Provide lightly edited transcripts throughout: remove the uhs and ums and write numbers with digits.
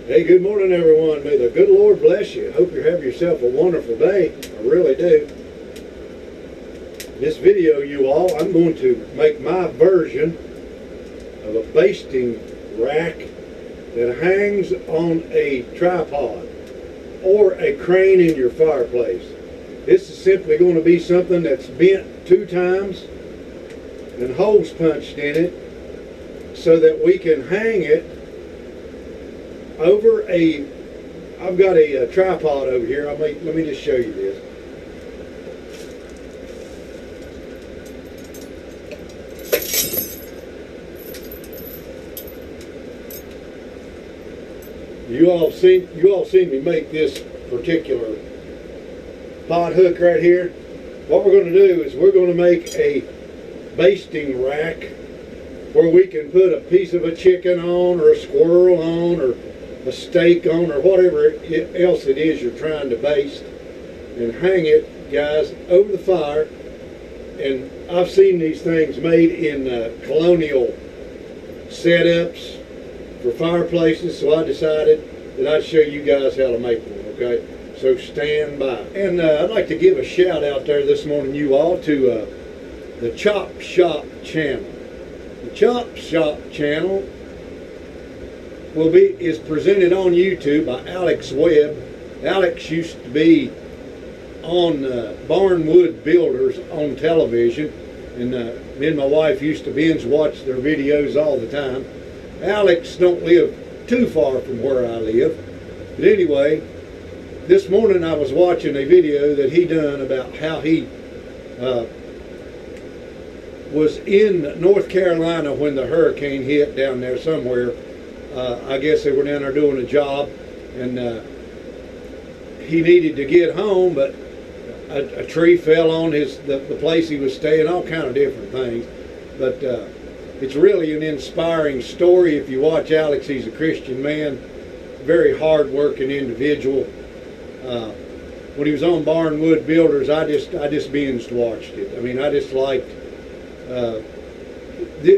Hey, good morning, everyone. May the good Lord bless you. Hope you have yourself a wonderful day. I really do. This video, you all, I'm going to make my version of a basting rack that hangs on a tripod or a crane in your fireplace. This is simply going to be something that's bent 2 times and holes punched in it so that we can hang it over I've got a tripod over here. Let me just show you this. You all seen me make this particular pot hook right here. What we're going to do is we're going to make a basting rack where we can put a piece of a chicken on, or a squirrel on, or a steak on, or whatever else it is you're trying to baste, and hang it, guys, over the fire. And I've seen these things made in colonial setups for fireplaces, so I decided that I'd show you guys how to make one, okay? So stand by. And I'd like to give a shout out there this morning, you all, to the Chop Shop channel. The Chop Shop channel is presented on YouTube by Alex Webb. Alex used to be on Barnwood Builders on television, and me and my wife used to binge watch their videos all the time. Alex don't live too far from where I live, but anyway, this morning I was watching a video that he done about how he was in North Carolina when the hurricane hit down there somewhere. I guess they were down there doing a job, and he needed to get home, but a tree fell on the place he was staying, all kind of different things. But it's really an inspiring story. If you watch Alex, he's a Christian man, very hard-working individual. When he was on Barnwood Builders, I just binged watched it. I mean, I just liked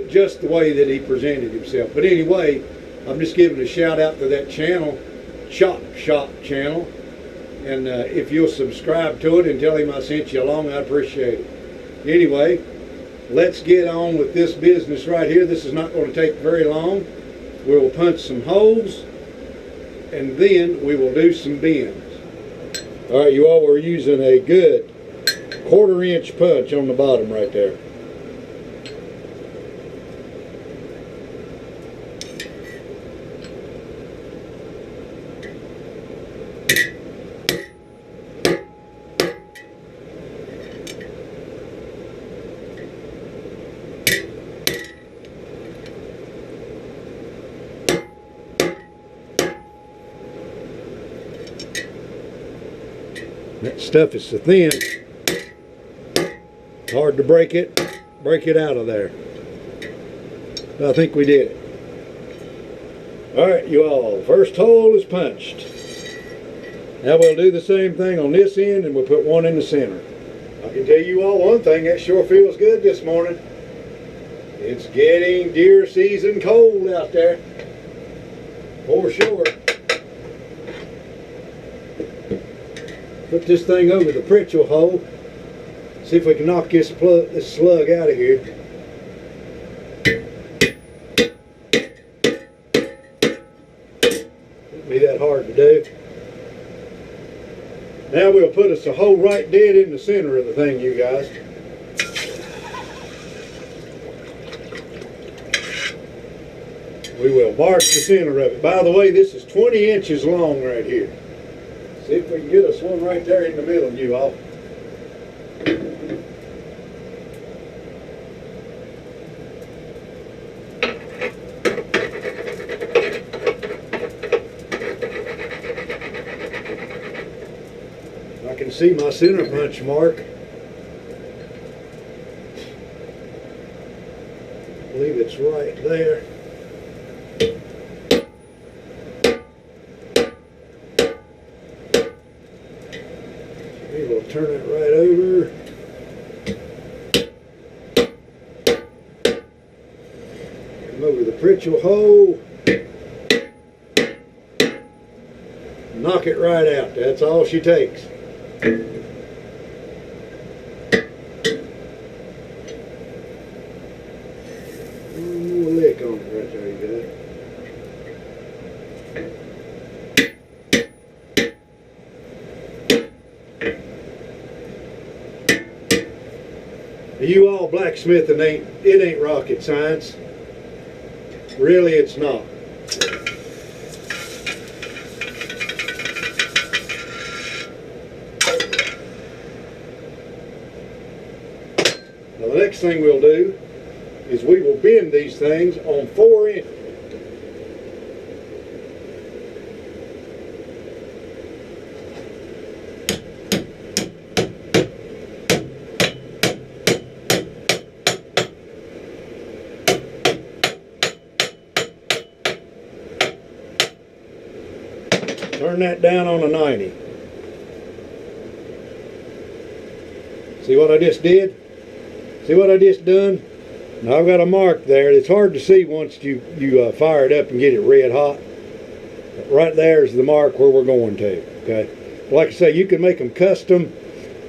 just the way that he presented himself. But anyway, I'm just giving a shout out to that channel, Chop Shop channel, and if you'll subscribe to it and tell him I sent you along, I'd appreciate it. Anyway, let's get on with this business right here. This is not going to take very long. We will punch some holes, and then we will do some bends. All right, you all, we're using a good 1/4 inch punch on the bottom right there. That stuff is so thin, it's hard to break it out of there. But I think we did it. All right, you all, first hole is punched. Now we'll do the same thing on this end, and we'll put one in the center. I can tell you all one thing, that sure feels good this morning. It's getting deer season cold out there, for sure. Put this thing over the Pritchell hole. See if we can knock this slug out of here. Won't be that hard to do. Now we'll put us a hole right dead in the center of the thing, you guys. We will mark the center of it. By the way, this is 20 inches long right here. See if we can get us one right there in the middle, you all. I can see my center punch mark. I believe it's right there. We'll turn it right over. Come over the Pritchell hole. knock it right out. That's all she takes. One more lick on it right there, you guys. You all blacksmithing it ain't rocket science. Really, it's not. Now the next thing we'll do is we will bend these things on 4 inches. Turn that down on a 90. See what I just did? See what I just done? Now I've got a mark there. It's hard to see once you fire it up and get it red hot. But right there is the mark where we're going to. Okay. Like I say, you can make them custom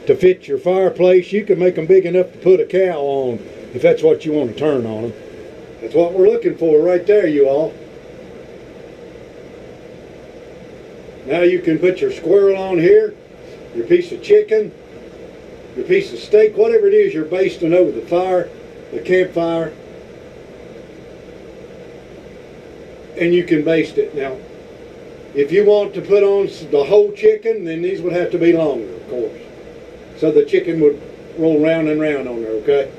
to fit your fireplace. You can make them big enough to put a cow on if that's what you want to turn on them. That's what we're looking for right there, you all. Now you can put your squirrel on here, your piece of chicken, your piece of steak, whatever it is you're basting over the fire, the campfire, and you can baste it. Now, if you want to put on the whole chicken, then these would have to be longer, of course. So the chicken would roll round and round on there, okay?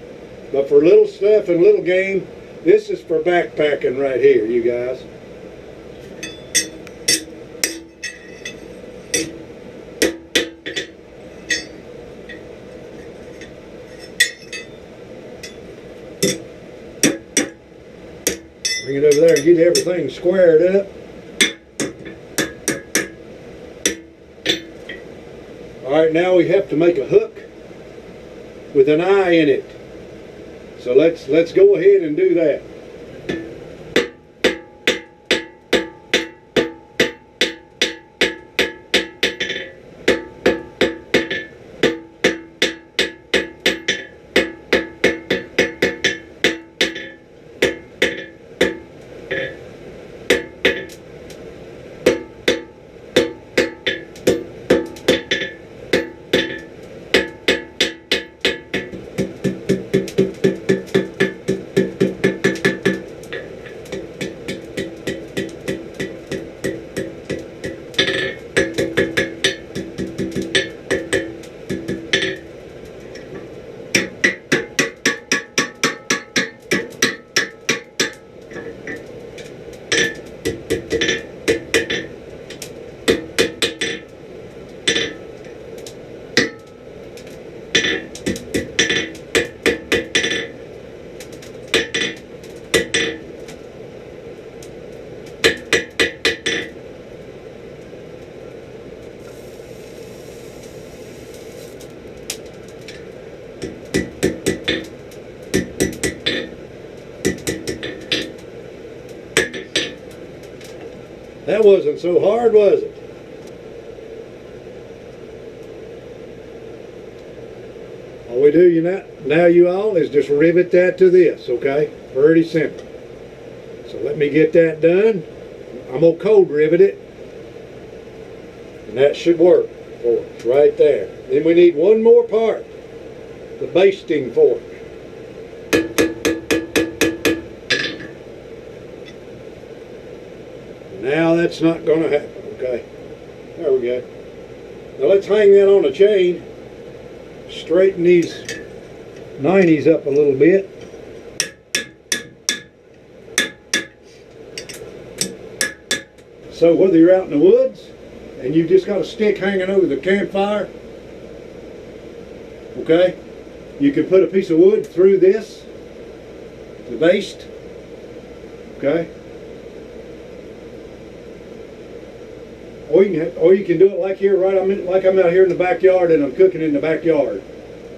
But for little stuff and little game, this is for backpacking right here, you guys. Bring it over there and get everything squared up. Alright, now we have to make a hook with an eye in it. So let's go ahead and do that. That wasn't so hard, was it? All we do now you all is just rivet that to this, okay? Pretty simple. So let me get that done. I'm going to cold rivet it. And that should work for us right there. Then we need one more part. The basting fork. Now that's not going to happen, okay? There we go. Now let's hang that on a chain. Straighten these 90s up a little bit. So whether you're out in the woods and you've just got a stick hanging over the campfire, okay, you can put a piece of wood through this to baste, okay? Or you can do it like here, like I'm out here in the backyard and I'm cooking in the backyard.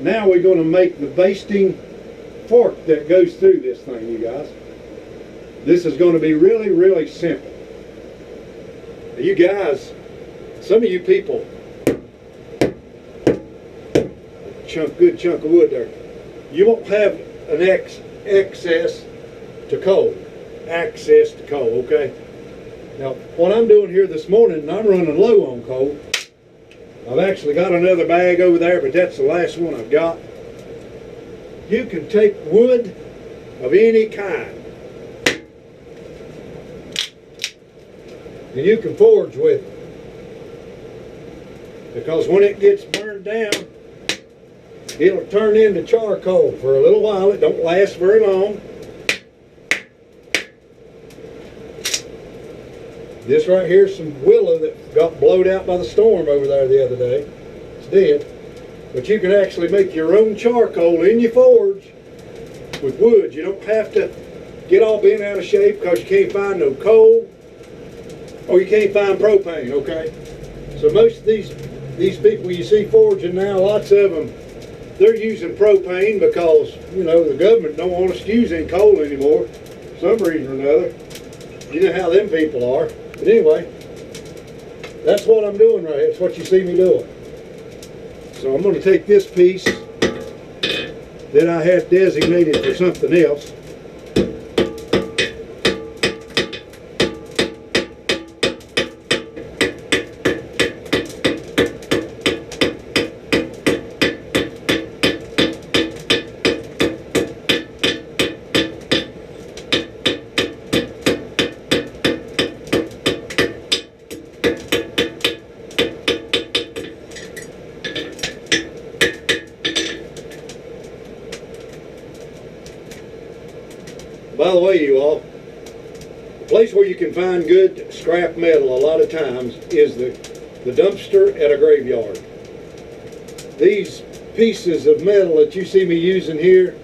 Now we're going to make the basting fork that goes through this thing, you guys. This is going to be really, really simple. You guys, Some of you people, good chunk of wood there, you won't have an access to coal. Access to coal, okay? Now, what I'm doing here this morning, I'm running low on coal. I've actually got another bag over there, but that's the last one I've got. You can take wood of any kind, and you can forge with it. Because when it gets burned down, it'll turn into charcoal for a little while. It don't last very long. This right here is some willow that got blowed out by the storm over there the other day. It's dead. But you can actually make your own charcoal in your forge with wood. You don't have to get all bent out of shape because you can't find no coal or you can't find propane, okay? So most of these people you see forging now, lots of them, they're using propane because, you know, the government don't want us to use any coal anymore for some reason or another. You know how them people are. But anyway, that's what I'm doing right here. That's what you see me doing. So I'm going to take this piece that I had designated for something else. By the way, you all, the place where you can find good scrap metal a lot of times is the dumpster at a graveyard. These pieces of metal that you see me using here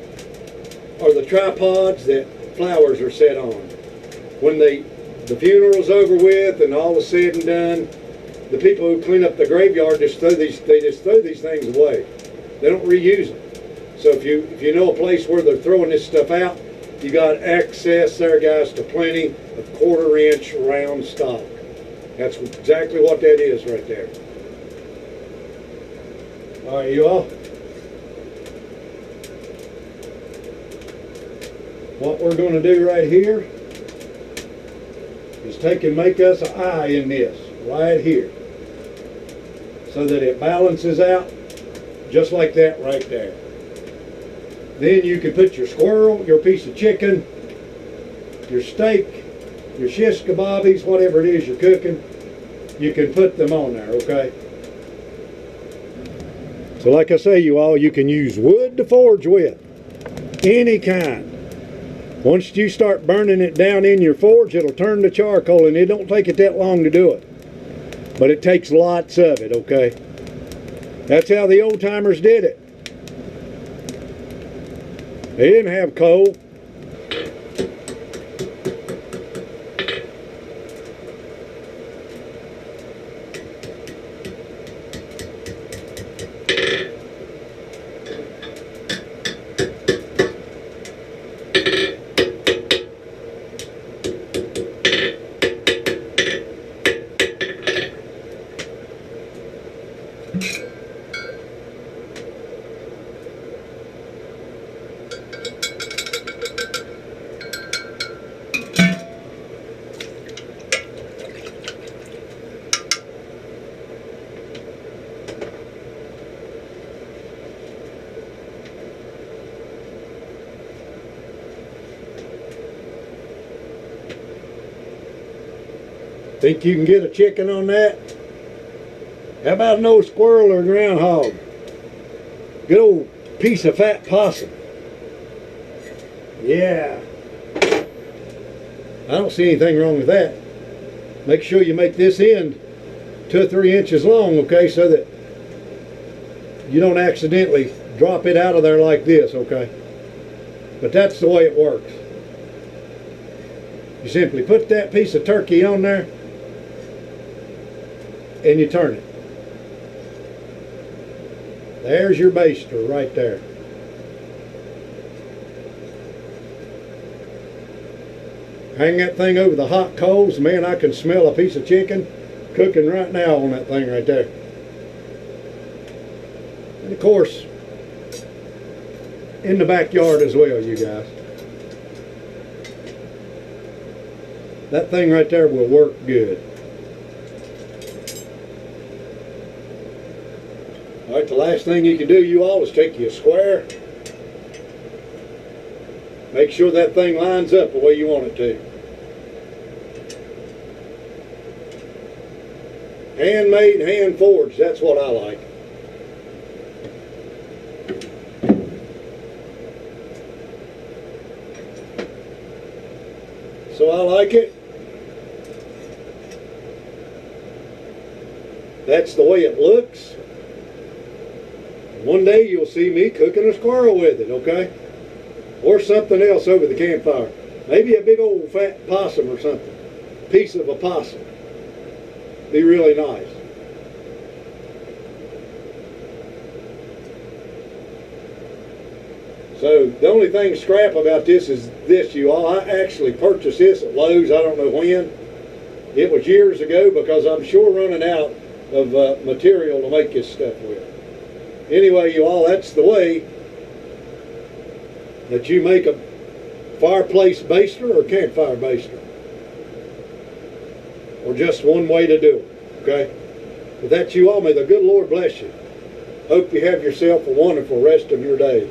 are the tripods that flowers are set on. When the funeral's over with and all is said and done, the people who clean up the graveyard just throw these things away. They don't reuse them. So if you know a place where they're throwing this stuff out, you got access there, guys, to plenty of 1/4 inch round stock. That's exactly what that is right there. All right, you all. What we're going to do right here is take and make us an eye in this, right here, so that it balances out just like that right there. Then you can put your squirrel, your piece of chicken, your steak, your shish kebabs, whatever it is you're cooking, you can put them on there, okay? So like I say, you all, you can use wood to forge with, any kind. Once you start burning it down in your forge, it'll turn to charcoal, and it don't take it that long to do it. But it takes lots of it, okay? That's how the old timers did it. They didn't have coal. Think you can get a chicken on that? How about an old squirrel or a groundhog? Good old piece of fat possum. Yeah. I don't see anything wrong with that. Make sure you make this end 2 or 3 inches long, okay, so that you don't accidentally drop it out of there like this, okay? But that's the way it works. You simply put that piece of turkey on there and you turn it. There's your baster right there. Hang that thing over the hot coals. Man, I can smell a piece of chicken cooking right now on that thing right there. And of course, in the backyard as well, you guys. That thing right there will work good. All right, the last thing you can do, you all, is take your square. Make sure that thing lines up the way you want it to. Handmade, hand forged, that's what I like. So I like it. That's the way it looks. One day you'll see me cooking a squirrel with it, okay? Or something else over the campfire. Maybe a big old fat possum or something. Piece of a possum. Be really nice. So the only thing scrap about this is this, you all. I actually purchased this at Lowe's. I don't know when. It was years ago because I'm sure running out of material to make this stuff with. Anyway, you all, that's the way that you make a fireplace baster or campfire baster. Or just one way to do it, okay? With that, you all, may the good Lord bless you. Hope you have yourself a wonderful rest of your day.